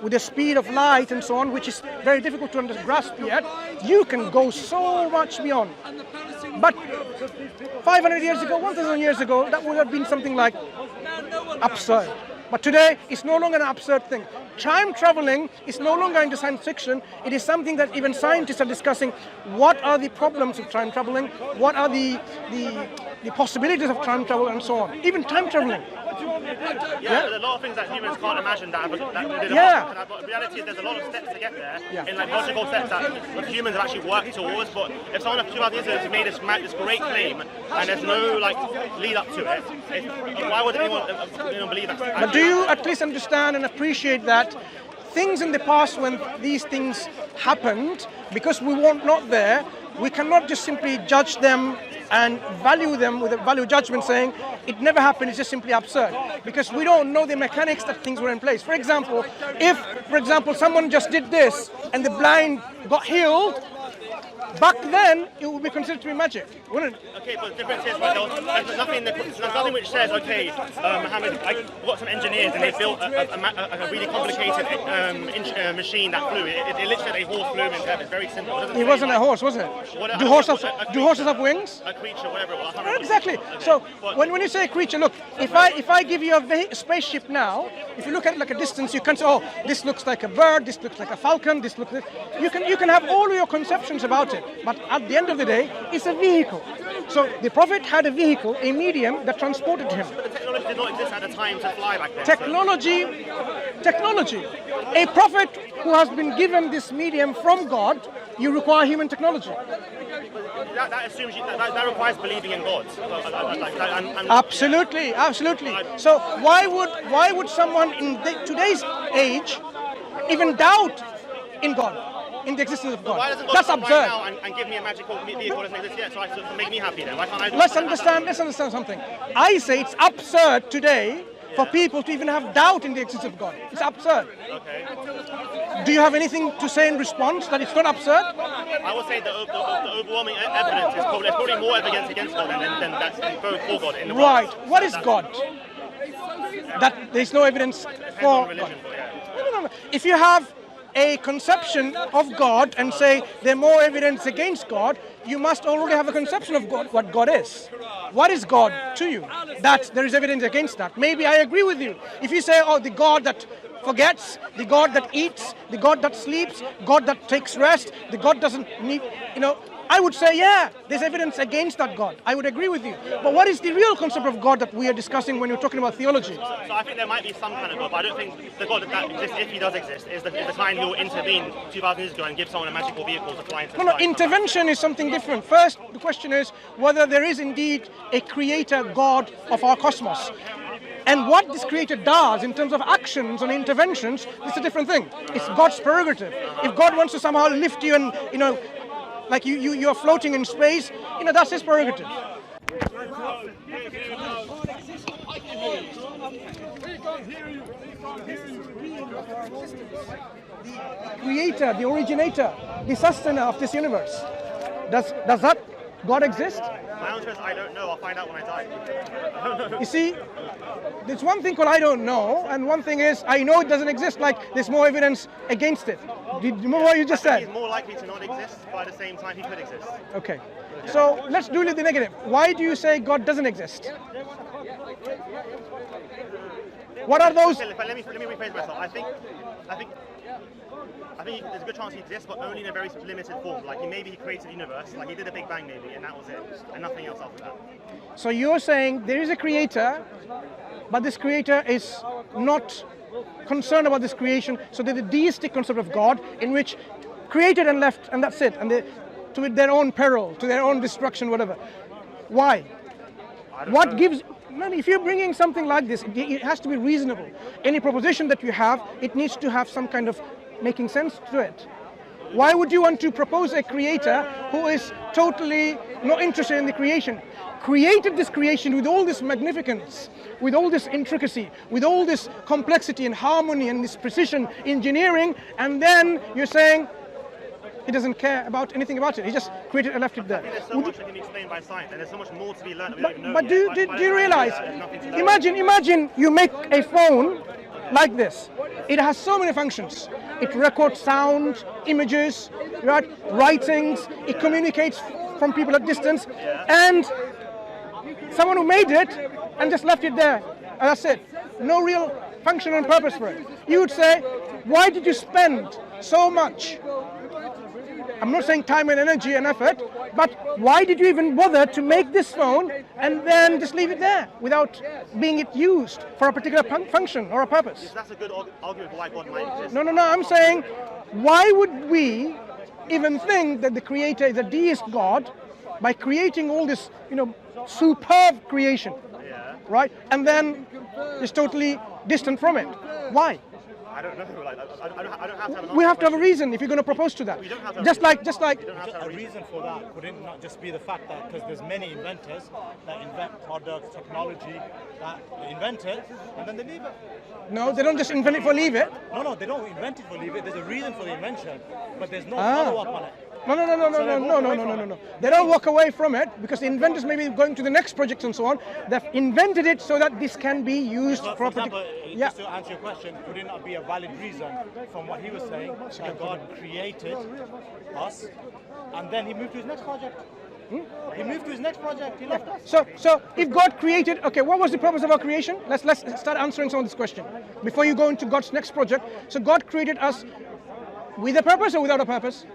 with the speed of light and so on, which is very difficult to grasp yet, you can go so much beyond. But 500 years ago, 1,000 years ago, that would have been something like absurd. But today, it's no longer an absurd thing. Time traveling is no longer into science fiction. It is something that even scientists are discussing. What are the problems of time traveling? What are the possibilities of time travel and so on? Even time traveling. Yeah, there's a lot of things that humans can't imagine that we did. Yeah. But the reality is there's a lot of steps to get there, in like logical steps that humans have actually worked towards. But if someone of 2,000 years ago has made this great claim and there's no like lead up to it, why would anyone believe that? But do you at least understand and appreciate that things in the past when these things happened, because we were not there, we cannot just simply judge them and value them with a value judgment saying it never happened, it's just simply absurd, because we don't know the mechanics that things were in place. For example, if, someone just did this and the blind got healed, back then it would be considered to be magic, wouldn't it? Okay, but the difference is there's nothing which says, okay, Mohammed, I got some engineers and they built a really complicated machine that flew. It literally had a horse flew in there. It's very simple. It wasn't a horse, was it? Do horses have wings? A creature, whatever it was. Exactly. So when you say a creature, look, if I give you a spaceship now, if you look at like a distance, you can say, oh, this looks like a bird, this looks like a falcon, this looks like... You can have all your conceptions about it, but at the end of the day, it's a vehicle. So the Prophet had a vehicle, a medium that transported him. But the technology did not exist at the time to fly back then. Technology. A prophet who has been given this medium from God, you require human technology. That assumes that requires believing in God. Absolutely. So why would someone in today's age even doubt in God? In the existence of God. That's absurd. Right now and give me a magical vehicle that doesn't exist yet, so to make me happy then. Why can't I let's understand something. I say it's absurd today for people to even have doubt in the existence of God. It's absurd. Okay. Do you have anything to say in response that it's not absurd? I would say the overwhelming evidence is probably more evidence against God than that's for God in the world. Right. What is God? That there's no evidence for religion, God. No. If you have a conception of God and say there are more evidence against God, you must already have a conception of God, what God is. What is God to you? That there is evidence against that. Maybe I agree with you. If you say, oh, the God that forgets, the God that eats, the God that sleeps, God that takes rest, the God doesn't need, I would say, yeah, there's evidence against that God. I would agree with you. But what is the real concept of God that we are discussing when you're talking about theology? So I think there might be some kind of God, but I don't think the God that exists, if he does exist, is the kind who will intervene 2,000 years ago and give someone a magical vehicle to fly into the sky. No, intervention is something different. First, the question is whether there is indeed a creator God of our cosmos. And what this creator does in terms of actions and interventions is a different thing. It's God's prerogative. If God wants to somehow lift you and, like you're floating in space, that's his prerogative. The creator, the originator, the sustainer of this universe. Does that God exist? My answer is I don't know. I'll find out when I die. You see, there's one thing called I don't know, and one thing is I know it doesn't exist, like there's more evidence against it. Do you remember what you just said? He's more likely to not exist, but at the same time he could exist. Okay. So let's do the negative. Why do you say God doesn't exist? What are those? Let me rephrase myself. I think there's a good chance he exists, but only in a very limited form. Like maybe he created the universe, like he did a Big Bang maybe, and that was it, and nothing else after that. So you're saying there is a creator, but this creator is not concerned about this creation. So there's a deistic concept of God in which created and left, and that's it, and to their own peril, to their own destruction, whatever. Why? What gives? If you're bringing something like this, it has to be reasonable. Any proposition that you have, it needs to have some kind of making sense to it. Why would you want to propose a creator who is totally not interested in the creation? Created this creation with all this magnificence, with all this intricacy, with all this complexity and harmony and this precision engineering, and then you're saying he doesn't care about anything about it. He just created and left it there. There's so much that can be explained by science, and there's so much more to be learned that we don't even know but yet. do you realize? Imagine you make a phone like this. It has so many functions. It records sound, images, right? Writings. It communicates from people at distance. And someone who made it and just left it there. And that's it. No real function and purpose for it. You would say, why did you spend so much? I'm not saying time and energy and effort, but why did you even bother to make this phone and then just leave it there without being it used for a particular function or a purpose? That's a good argument for why God might exist. No, I'm saying, why would we even think that the Creator is a deist God by creating all this, superb creation, right? And then is totally distant from it. Why? I don't know. Like, I don't have to have an answer. We have to have a reason if you're going to propose to that. Just like. A reason for that could it not just be the fact that because there's many inventors that invent products, technology, that they invent it and then they leave it. No, they don't just invent it for leave it. No, they don't invent it for leave it. There's a reason for the invention, but there's no follow-up on it. No. They don't walk away from it because the inventors may be going to the next project and so on. They've invented it so that this can be used for example, just to answer your question, could it not be a valid reason from what he was saying that God created us and then he moved to his next project? He moved to his next project. He left us. So if God created, okay, what was the purpose of our creation? Let's start answering some of this question before you go into God's next project. So God created us with a purpose or without a purpose?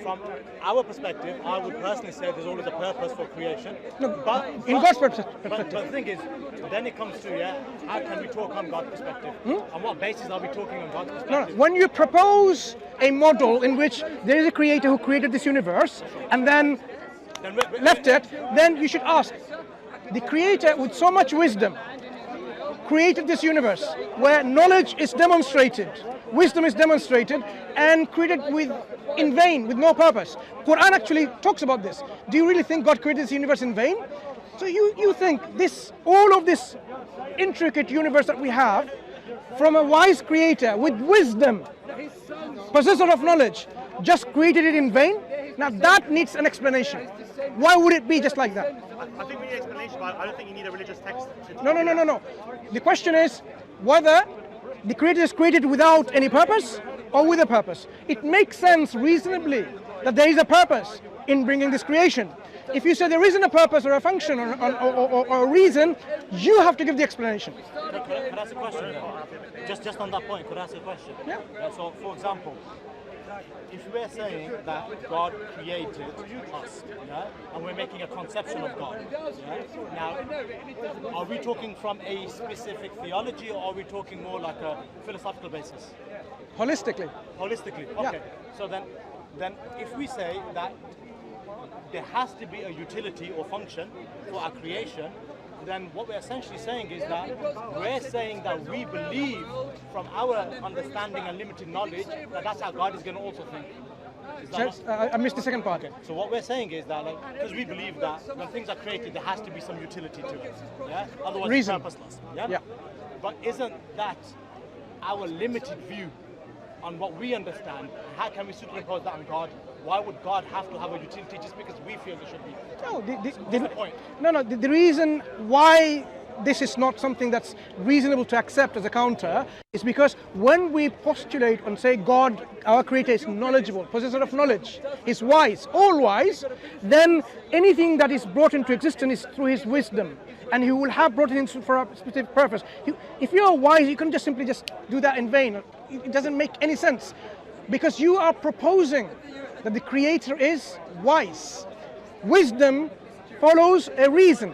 From our perspective, I would personally say there's always a purpose for creation. In God's perspective. But the thing is, then it comes to, how can we talk on God's perspective? On what basis are we talking on God's perspective? No. When you propose a model in which there is a creator who created this universe and then left it, then you should ask, the creator with so much wisdom created this universe where knowledge is demonstrated, wisdom is demonstrated, and created in vain, with no purpose. Quran actually talks about this. Do you really think God created this universe in vain? So you think all of this intricate universe that we have, from a wise creator with wisdom, possessor of knowledge, just created it in vain? Now that needs an explanation. Why would it be just like that? I think we need an explanation, but I don't think you need a religious text. No. The question is whether the creator is created without any purpose or with a purpose. It makes sense reasonably that there is a purpose in bringing this creation. If you say there isn't a purpose or a function or a reason, you have to give the explanation. Could I ask a question then? Just on that point, could I ask a question? Yeah. So, for example, if we're saying that God created us, and we're making a conception of God, now, are we talking from a specific theology or are we talking more like a philosophical basis? Holistically. Okay. Yeah. So then if we say that there has to be a utility or function for our creation, then what we're essentially saying is that we're saying that we believe from our understanding and limited knowledge that that's how God is going to also think. I missed the second part. Okay. So what we're saying is that, because we believe that when things are created, there has to be some utility to it. Yeah. Otherwise, Reason. it's purposeless. Yeah. But isn't that our limited view on what we understand? How can we superimpose that on God? Why would God have to have a utility just because we feel there should be? No, the point? No. The reason why this is not something that's reasonable to accept as a counter is because when we postulate and say God, our creator, is knowledgeable, possessor of knowledge, is wise, all wise, then anything that is brought into existence is through his wisdom, and he will have brought it in for a specific purpose. If you are wise, you can just simply do that in vain. It doesn't make any sense because you are proposing that the creator is wise. Wisdom follows a reason.